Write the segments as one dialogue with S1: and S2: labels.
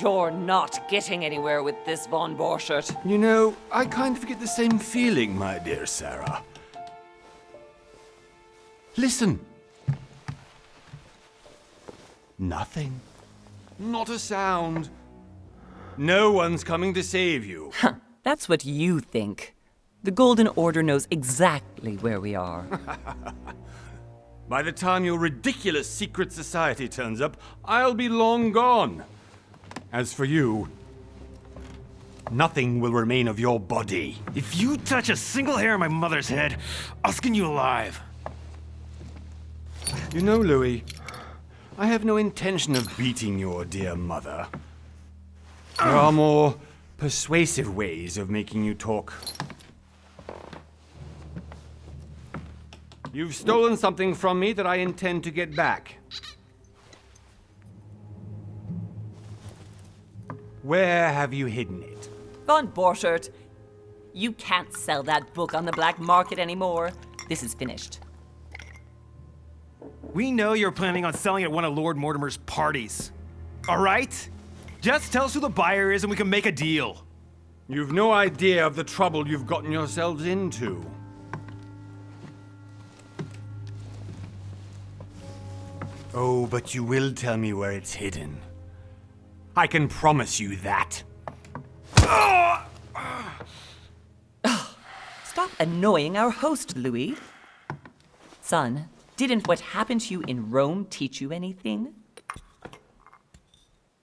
S1: You're not getting anywhere with this, Von Borchert.
S2: You know, I kind of get the same feeling, my dear Sarah. Listen. Nothing. Not a sound. No one's coming to save you.
S1: That's what you think. The Golden Order knows exactly where we are.
S2: By the time your ridiculous secret society turns up, I'll be long gone. As for you, nothing will remain of your body.
S3: If you touch a single hair on my mother's head, I'll skin you alive.
S2: You know, Louis, I have no intention of beating your dear mother. There are more persuasive ways of making you talk. You've stolen something from me that I intend to get back. Where have you hidden it?
S1: Von Borchert, you can't sell that book on the black market anymore. This is finished.
S3: We know you're planning on selling at one of Lord Mortimer's parties. All right? Just tell us who the buyer is and we can make a deal.
S2: You've no idea of the trouble you've gotten yourselves into. Oh, but you will tell me where it's hidden. I can promise you that.
S1: Stop annoying our host, Louis. Son, didn't what happened to you in Rome teach you anything?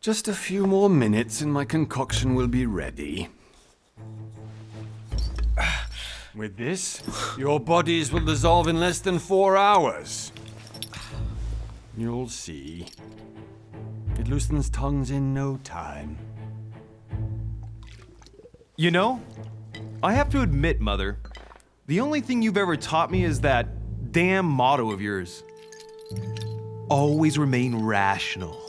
S2: Just a few more minutes and my concoction will be ready. With this, your bodies will dissolve in less than 4 hours. You'll see. It loosens tongues in no time.
S3: You know, I have to admit, Mother, the only thing you've ever taught me is that damn motto of yours. Always remain rational.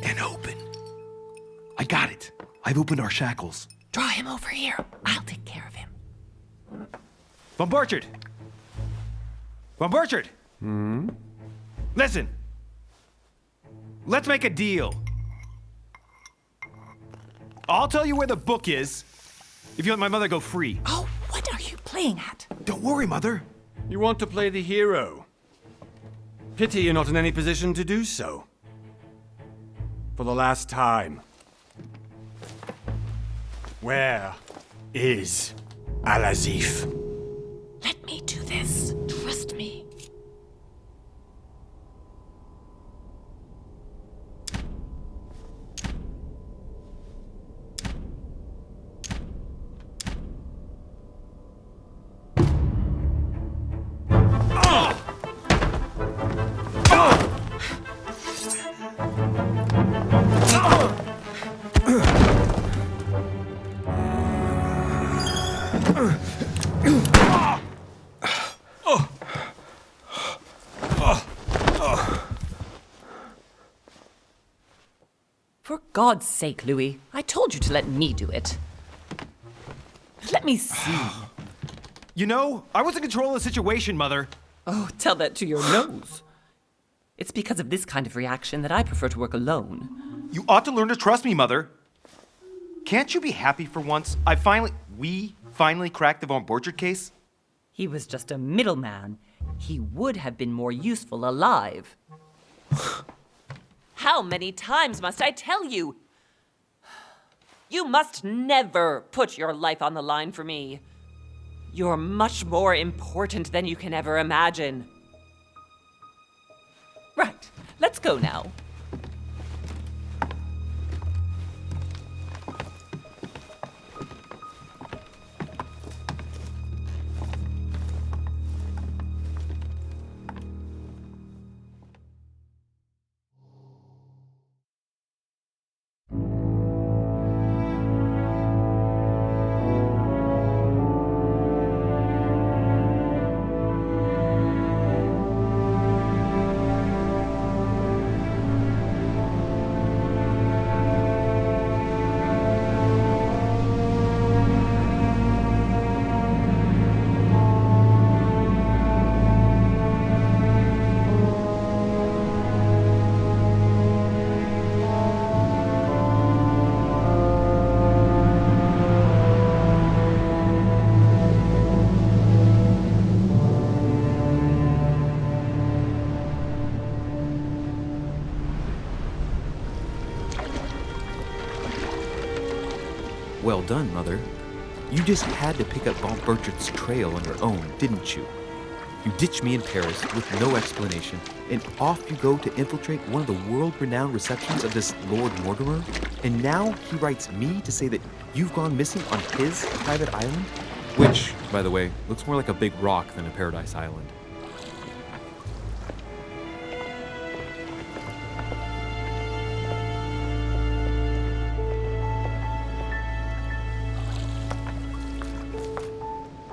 S3: And open. I got it. I've opened our shackles.
S1: Draw him over here. I'll take care of him.
S3: Von Borchert! Von Borchert! Listen. Let's make a deal. I'll tell you where the book is if you let my mother go free.
S1: Oh, what are you playing at?
S3: Don't worry, Mother.
S2: You want to play the hero. Pity you're not in any position to do so. For the last time. Where is Al-Azif?
S1: Let me do this. Trust me. For God's sake, Louis, I told you to let me do it. Let me see.
S3: You know, I was in control of the situation, Mother.
S1: Oh, tell that to your nose. It's because of this kind of reaction that I prefer to work alone.
S3: You ought to learn to trust me, Mother. Can't you be happy for once? We finally cracked the Von Borchert case?
S1: He was just a middleman. He would have been more useful alive. How many times must I tell you? You must never put your life on the line for me. You're much more important than you can ever imagine. Right, let's go now.
S3: well done, Mother. You just had to pick up Von Burchett's trail on your own, didn't you? You ditched me in Paris with no explanation, and off you go to infiltrate one of the world-renowned receptions of this Lord Mortimer? And now he writes me to say that you've gone missing on his private island? Which, by the way, looks more like a big rock than a paradise island.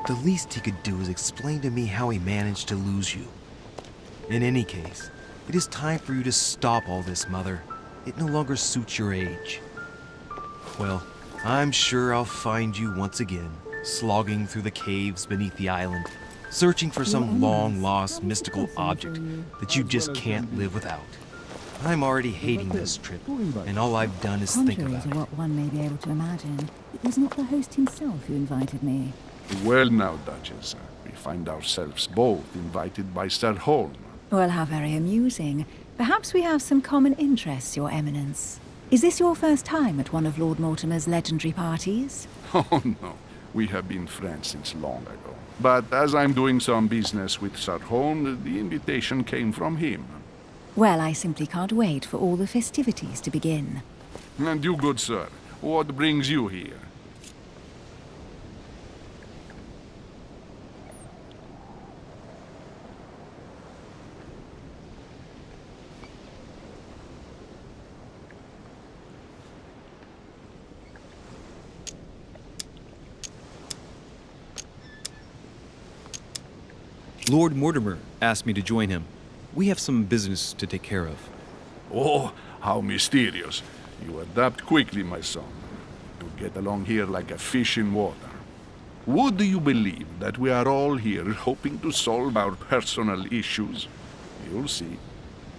S3: The least he could do is explain to me how he managed to lose you. In any case, it is time for you to stop all this, Mother. It no longer suits your age. Well, I'm sure I'll find you once again, slogging through the caves beneath the island, searching for some long-lost mystical object that you just can't live without. I'm already hating this trip, and all I've done is think
S4: Contrary
S3: about
S4: to
S3: it.
S4: what one may be able to imagine, it was not the host himself who invited me.
S5: Well now, Duchess, we find ourselves both invited by Sir Holm.
S4: Well, how very amusing. Perhaps we have some common interests, Your Eminence. Is this your first time at one of Lord Mortimer's legendary parties?
S5: Oh no, we have been friends since long ago. But as I'm doing some business with Sir Holm, the invitation came from him.
S4: Well, I simply can't wait for all the festivities to begin.
S5: And you, good sir, what brings you here?
S3: Lord Mortimer asked me to join him. We have some business to take care of.
S5: Oh, how mysterious. You adapt quickly, my son. You get along here like a fish in water. Would you believe that we are all here hoping to solve our personal issues? You'll see.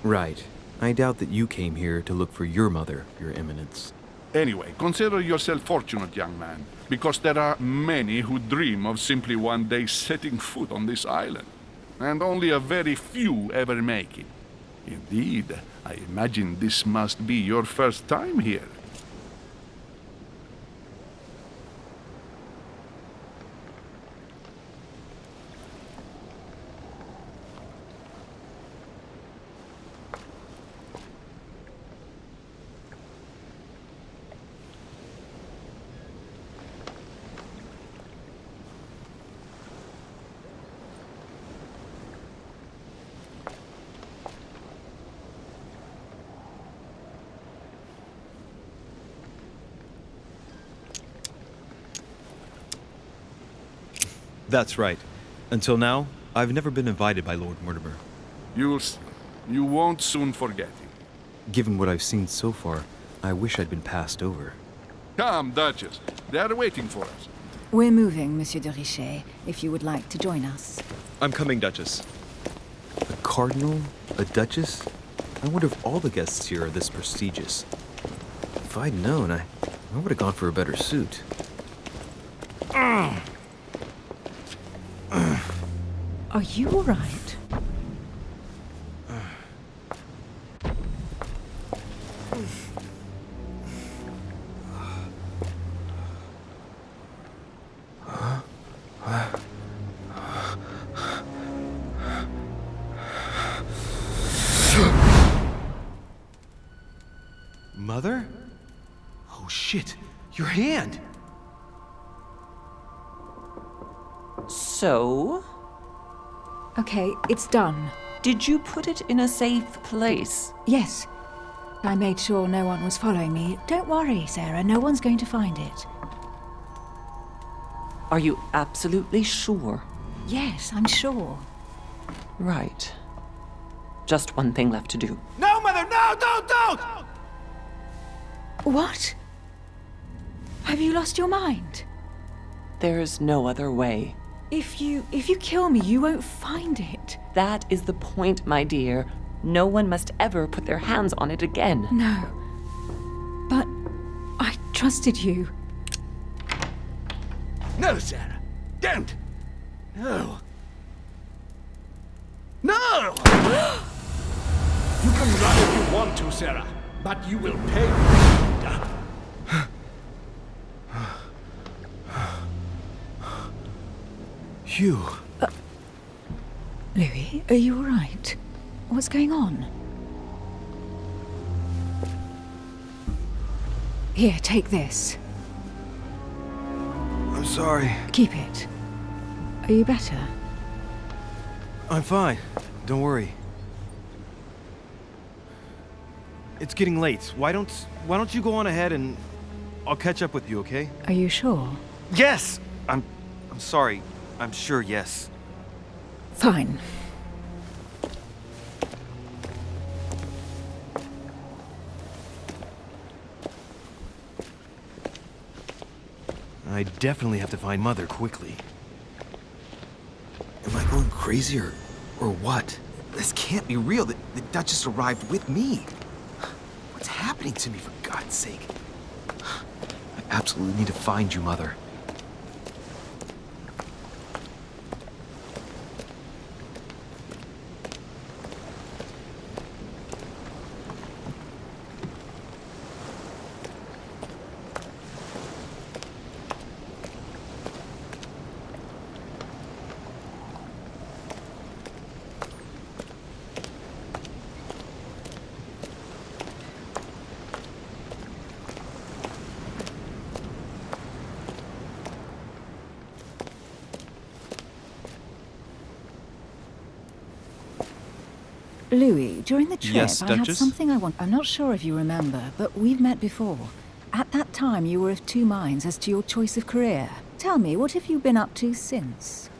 S3: Right. I doubt that you came here to look for your mother, Your Eminence.
S5: Anyway, consider yourself fortunate, young man, because there are many who dream of simply one day setting foot on this island, and only a very few ever make it. Indeed, I imagine this must be your first time here.
S3: That's right. Until now, I've never been invited by Lord Mortimer.
S5: You won't soon forget it.
S3: Given what I've seen so far, I wish I'd been passed over.
S5: Come, Duchess. They are waiting for us.
S4: We're moving, Monsieur de Richet, if you would like to join us.
S3: I'm coming, Duchess. A cardinal? A duchess? I wonder if all the guests here are this prestigious. If I'd known, I would have gone for a better suit.
S4: Are you all right?
S3: Mother? Oh shit, your hand!
S1: So,
S4: Okay, it's done.
S1: did you put it in a safe place?
S4: Yes. I made sure no one was following me. Don't worry, Sarah, no one's going to find it.
S1: Are you absolutely sure?
S4: Yes, I'm sure.
S1: Right. Just one thing left to do.
S3: No, Mother, no, don't!
S4: What? Have you lost your mind?
S1: There's no other way.
S4: If you kill me, you won't find it.
S1: That is the point, my dear. No one must ever put their hands on it again.
S4: No. But I trusted you.
S6: No, Sarah. Don't. No. No! You can run if you want to, Sarah, but you will pay.
S3: Phew.
S4: Louis, are you all right? What's going on? Here, take this.
S3: I'm sorry.
S4: Keep it. Are you better?
S3: I'm fine. Don't worry. It's getting late. Why don't you go on ahead and I'll catch up with you, okay?
S4: Are you sure?
S3: Yes! I'm sorry. I'm sure, yes.
S4: Fine.
S3: I definitely have to find Mother quickly.
S7: Am I going crazy or what? This can't be real. The Duchess arrived with me. What's happening to me, for God's sake? I absolutely need to find you, Mother.
S4: Louis, during the trip,
S3: Yes,
S4: I had
S3: Duchess?
S4: something I want. I'm not sure if you remember, but we've met before. At that time, you were of two minds as to your choice of career. Tell me, what have you been up to since?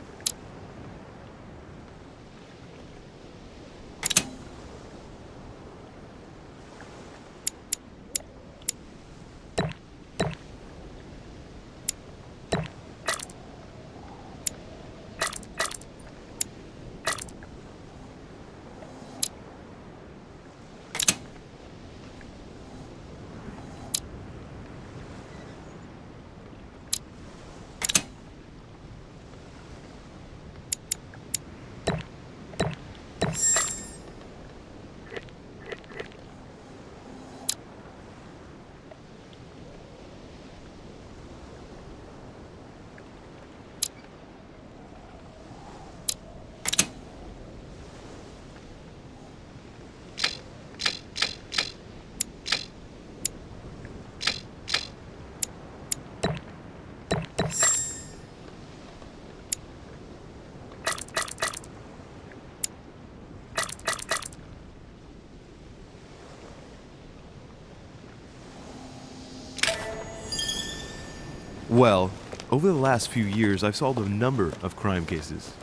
S3: Well, over the last few years, I've solved a number of crime cases.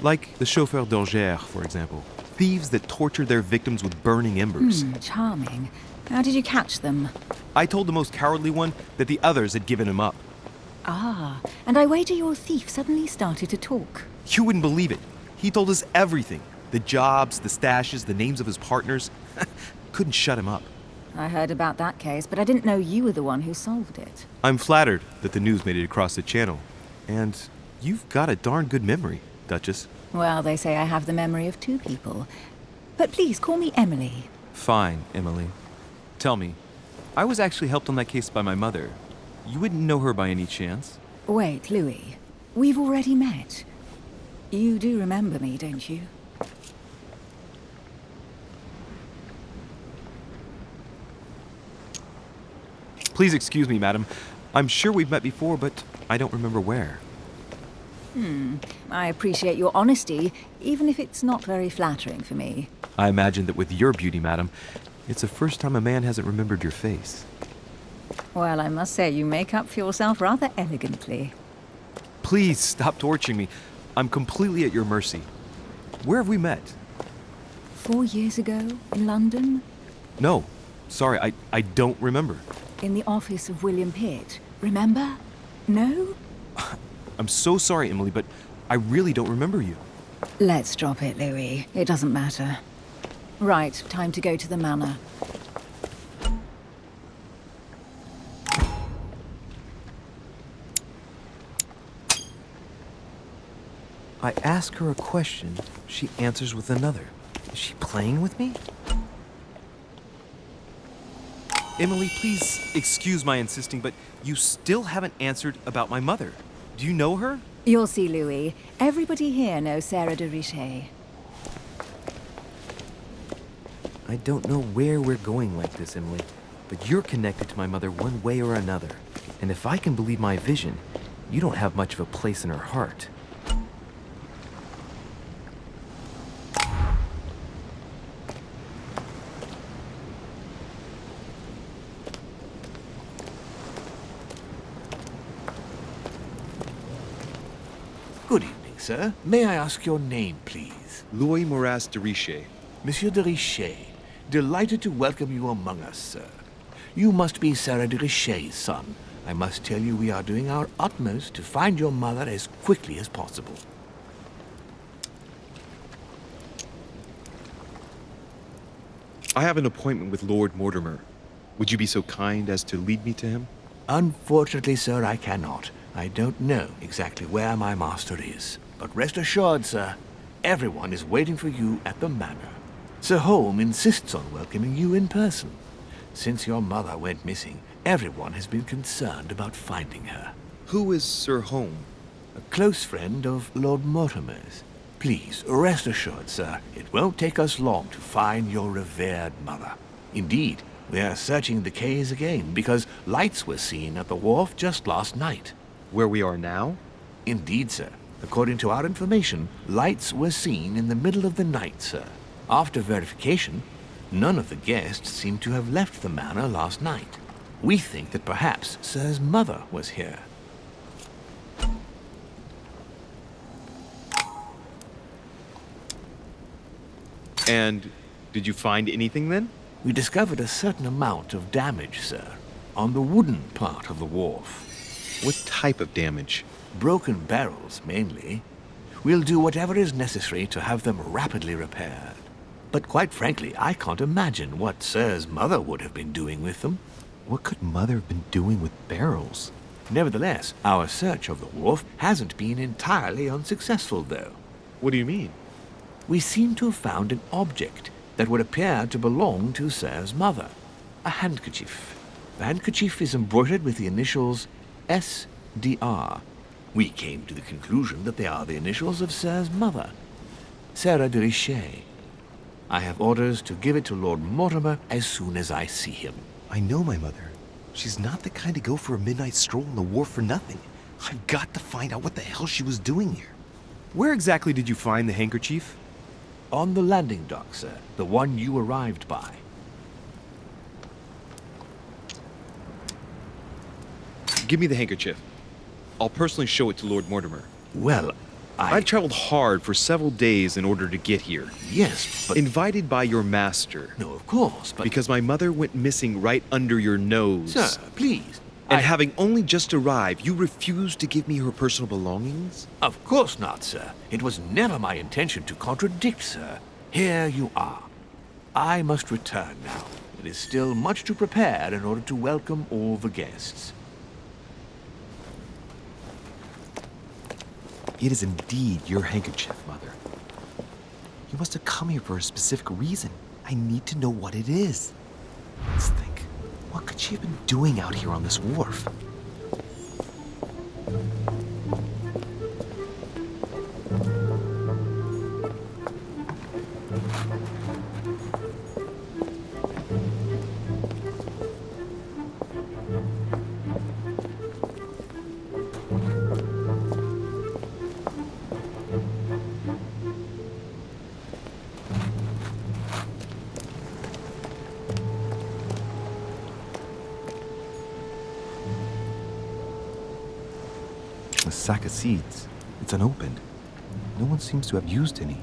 S3: Like the chauffeur d'Angers, for example. Thieves that tortured their victims with burning embers.
S4: Charming. How did you catch them?
S3: I told the most cowardly one that the others had given him up.
S4: Ah, and I wager your thief suddenly started to talk.
S3: You wouldn't believe it. He told us everything. The jobs, the stashes, the names of his partners. Couldn't shut him up.
S4: I heard about that case, but I didn't know you were the one who solved it.
S3: I'm flattered that the news made it across the channel. And you've got a darn good memory, Duchess.
S4: Well, they say I have the memory of two people. But please, call me Emily.
S3: Fine, Emily. Tell me, I was actually helped on that case by my mother. You wouldn't know her by any chance?
S4: Wait, Louis. We've already met. You do remember me, don't you?
S3: Please excuse me, madam. I'm sure we've met before, but I don't remember where.
S4: I appreciate your honesty, even if it's not very flattering for me.
S3: I imagine that with your beauty, madam, it's the first time a man hasn't remembered your face.
S4: Well, I must say you make up for yourself rather elegantly.
S3: Please stop torturing me. I'm completely at your mercy. Where have we met?
S4: 4 years ago, in London,
S3: No, sorry, I don't remember.
S4: in the office of William Pitt. Remember? No?
S3: I'm so sorry, Emily, but I really don't remember you.
S4: Let's drop it, Louis. It doesn't matter. Right, time to go to the manor.
S3: I ask her a question, she answers with another. Is she playing with me? Emily, please excuse my insisting, but you still haven't answered about my mother. Do you know her?
S4: You'll see, Louis. Everybody here knows Sarah de Richet.
S7: I don't know where we're going like this, Emily, but you're connected to my mother one way or another. And if I can believe my vision, you don't have much of a place in her heart.
S8: Good evening, sir. May I ask your name, please?
S3: Louis Moras de Richet.
S8: Monsieur de Richet. Delighted to welcome you among us, sir. You must be Sarah de Richet's son. I must tell you we are doing our utmost to find your mother as quickly as possible.
S3: I have an appointment with Lord Mortimer. Would you be so kind as to lead me to him?
S8: Unfortunately, sir, I cannot. I don't know exactly where my master is. But rest assured, sir, everyone is waiting for you at the manor. Sir Holm insists on welcoming you in person. Since your mother went missing, everyone has been concerned about finding her.
S3: Who is Sir Holm?
S8: A close friend of Lord Mortimer's. Please, rest assured, sir, it won't take us long to find your revered mother. Indeed, we are searching the quays again because lights were seen at the wharf just last night.
S3: Where we are now?
S8: Indeed, sir. According to our information, lights were seen in the middle of the night, sir. After verification, none of the guests seem to have left the manor last night. We think that perhaps Sir's mother was here.
S3: And did you find anything then?
S8: We discovered a certain amount of damage, sir, on the wooden part of the wharf.
S3: What type of damage?
S8: Broken barrels, mainly. We'll do whatever is necessary to have them rapidly repaired. But quite frankly, I can't imagine what Sir's mother would have been doing with them.
S7: What could Mother have been doing with barrels?
S8: Nevertheless, our search of the wharf hasn't been entirely unsuccessful, though.
S3: What do you mean?
S8: We seem to have found an object that would appear to belong to Sir's mother. A handkerchief. The handkerchief is embroidered with the initials SDR. We came to the conclusion that they are the initials of Sir's mother, Sarah de Richet. I have orders to give it to Lord Mortimer as soon as I see him.
S7: I know my mother. She's not the kind to go for a midnight stroll on the wharf for nothing. I've got to find out what the hell she was doing here.
S3: Where exactly did you find the handkerchief?
S8: On the landing dock, sir. The one you arrived by.
S3: Give me the handkerchief. I'll personally show it to Lord Mortimer.
S8: Well,
S3: I've traveled hard for several days in order to get here.
S8: Yes, but...
S3: Invited by your master.
S8: No, of course, but...
S3: Because my mother went missing right under your nose.
S8: Sir, please.
S3: And having only just arrived, you refused to give me her personal belongings?
S8: Of course not, sir. It was never my intention to contradict, sir. Here you are. I must return now. It is still much to prepare in order to welcome all the guests.
S7: It is indeed your handkerchief, Mother. You must have come here for a specific reason. I need to know what it is. Let's think. What could she have been doing out here on this wharf? A sack of seeds. It's unopened. No one seems to have used any.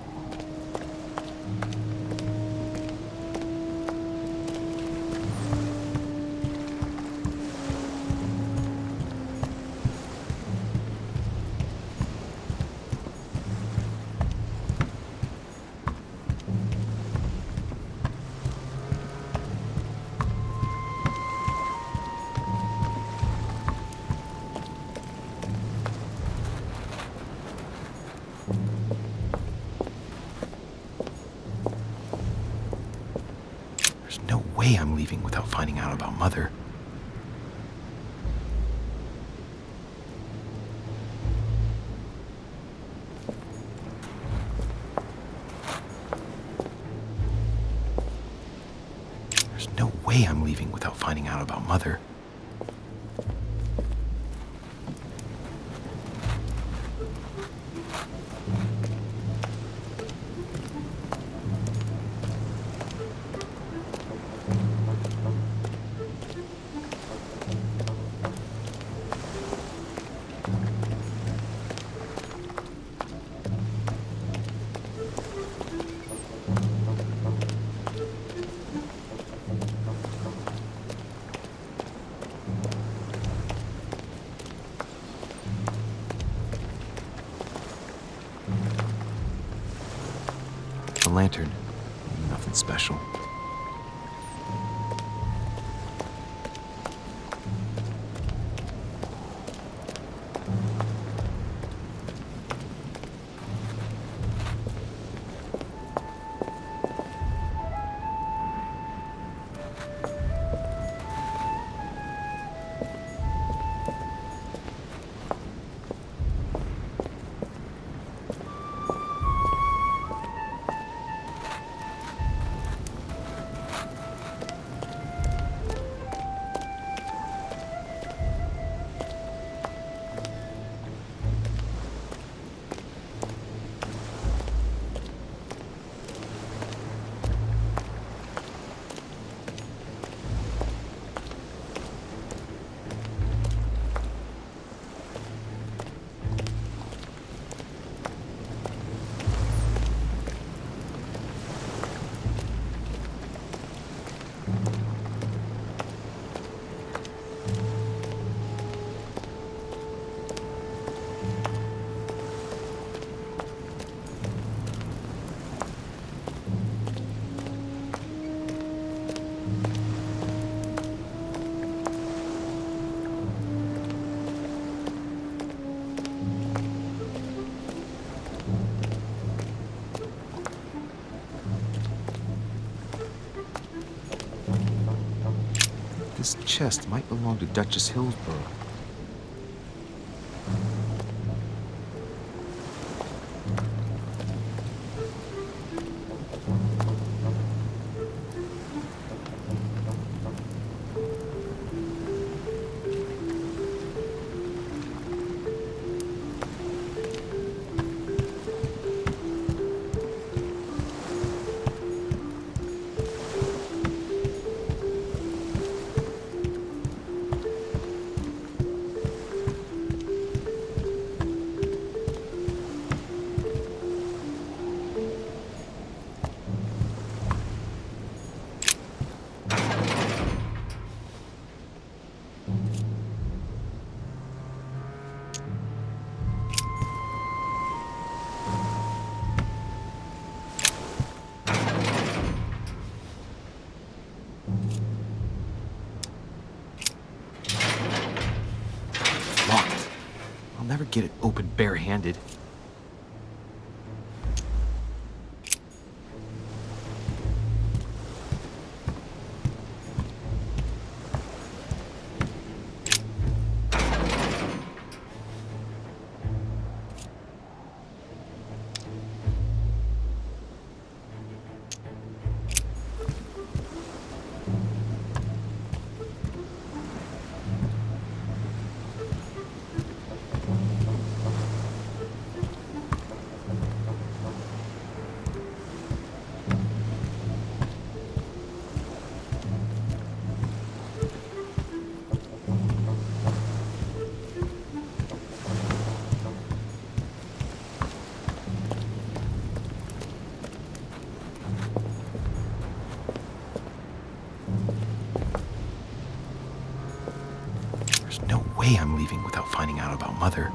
S7: There's no way I'm leaving without finding out about Mother. way I'm leaving without finding out about Mother. A lantern. Nothing special. This chest might belong to Duchess Hillsborough. Locked. I'll never get it open barehanded. There's no way I'm leaving without finding out about Mother.